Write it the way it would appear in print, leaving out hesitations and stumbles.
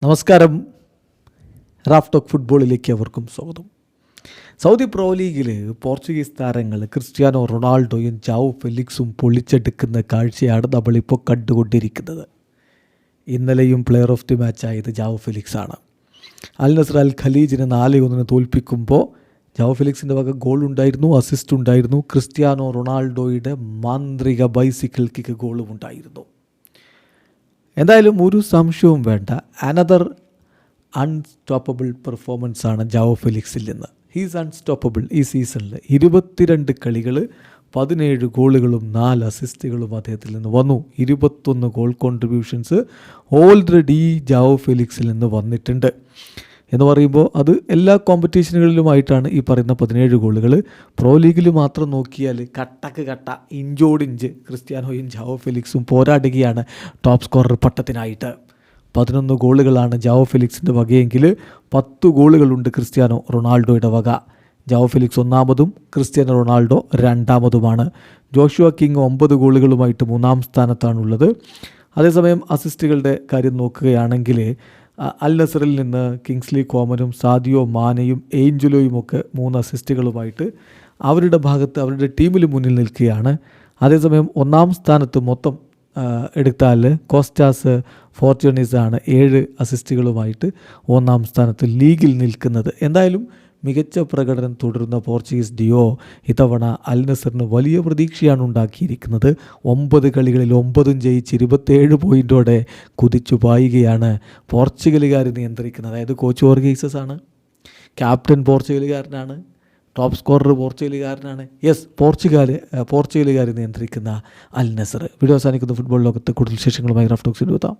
നമസ്കാരം. Raf talk ഫുട്ബോളിലേക്ക് അവർക്കും സ്വാഗതം. സൗദി പ്രോ ലീഗിൽ പോർച്ചുഗീസ് താരങ്ങൾ ക്രിസ്ത്യാനോ റൊണാൾഡോയും ജാവോ ഫെലിക്സും പൊളിച്ചെടുക്കുന്ന കാഴ്ചയാണ് നമ്മളിപ്പോൾ കണ്ടുകൊണ്ടിരിക്കുന്നത്. ഇന്നലെയും പ്ലെയർ ഓഫ് ദി മാച്ചായത് ജാവോ ഫെലിക്സാണ്. അൽ നസ്ർ അൽ ഖലീജിനെ 4-1 തോൽപ്പിക്കുമ്പോൾ ജാവോ ഫെലിക്സിൻ്റെ വക ഗോൾ ഉണ്ടായിരുന്നു, അസിസ്റ്റ് ഉണ്ടായിരുന്നു. ക്രിസ്ത്യാനോ റൊണാൾഡോയുടെ മാന്ത്രിക ബൈസിക്കിൾ കിക്ക് ഗോളും ഉണ്ടായിരുന്നു. എന്തായാലും ഒരു സംശയവും വേണ്ട, അനദർ അൺസ്റ്റോപ്പബിൾ പെർഫോമൻസാണ് ജാവോ ഫെലിക്സിൽ നിന്ന്. He's unstoppable. ഈ സീസണിൽ 22 കളികൾ 17 ഗോളുകളും 4 അസിസ്റ്റുകളും അദ്ദേഹത്തിൽ നിന്ന് വന്നു. 21 ഗോൾ കോൺട്രിബ്യൂഷൻസ് ഓൾറെഡി ജാവോ ഫെലിക്സിൽ നിന്ന് വന്നിട്ടുണ്ട് എന്ന് പറയുമ്പോൾ അത് എല്ലാ കോമ്പറ്റീഷനുകളിലുമായിട്ടാണ് ഈ പറയുന്ന 17 ഗോളുകൾ. പ്രോ ലീഗിൽ മാത്രം നോക്കിയാൽ കട്ടക്ക് കട്ട, ഇഞ്ചോടിഞ്ച് ക്രിസ്ത്യാനോയും ജാവോ ഫെലിക്സും പോരാടുകയാണ് ടോപ്പ് സ്കോറർ പട്ടത്തിനായിട്ട്. 11 ഗോളുകളാണ് ജാവോ ഫെലിക്സിൻ്റെ വകയെങ്കിൽ 10 ഗോളുകളുണ്ട് ക്രിസ്ത്യാനോ റൊണാൾഡോയുടെ വക. ജാവോ ഫെലിക്സ് ഒന്നാമതും ക്രിസ്ത്യാനോ റൊണാൾഡോ രണ്ടാമതുമാണ്. ജോഷുവ കിങ് 9 ഗോളുകളുമായിട്ട് 3-ാം സ്ഥാനത്താണുള്ളത്. അതേസമയം അസിസ്റ്റുകളുടെ കാര്യം നോക്കുകയാണെങ്കിൽ അൽ നസറിൽ നിന്ന് കിങ്സ്ലി കോമനും സാദിയോ മാനയും ഏഞ്ചലോയും ഒക്കെ 3 അസിസ്റ്റുകളുമായിട്ട് അവരുടെ ഭാഗത്ത് അവരുടെ ടീമിൽ മുന്നിൽ നിൽക്കുകയാണ്. അതേസമയം 1-ാം സ്ഥാനത്ത് മൊത്തം എടുത്താൽ കോസ്റ്റാസ് ഫോർച്യൂണീസാണ് 7 അസിസ്റ്റുകളുമായിട്ട് 1-ാം സ്ഥാനത്ത് ലീഗിൽ നിൽക്കുന്നത്. എന്തായാലും മികച്ച പ്രകടനം തുടരുന്ന പോർച്ചുഗീസ് ഡിയോ ഇത്തവണ അൽ നസറിന് വലിയ പ്രതീക്ഷയാണ് ഉണ്ടാക്കിയിരിക്കുന്നത്. 9 കളികളിൽ 9 ജയിച്ച് 27 പോയിൻറ്റോടെ കുതിച്ചു പായുകയാണ് പോർച്ചുഗലുകാർ നിയന്ത്രിക്കുന്നത്. അതായത് കോച്ച് ഓർഗൈസസ് ആണ്, ക്യാപ്റ്റൻ പോർച്ചുഗലുകാരനാണ്, ടോപ്പ് സ്കോറർ പോർച്ചുഗലുകാരനാണ്. യെസ്, പോർച്ചുഗലുകാർ നിയന്ത്രിക്കുന്ന അൽ നസർ. വീഡിയോ അവസാനിക്കുന്ന ഫുട്ബോൾ ലോകത്ത് കൂടുതൽ വിശേഷങ്ങളുമായി റാഫ് ടോക്സിൽ എത്താം.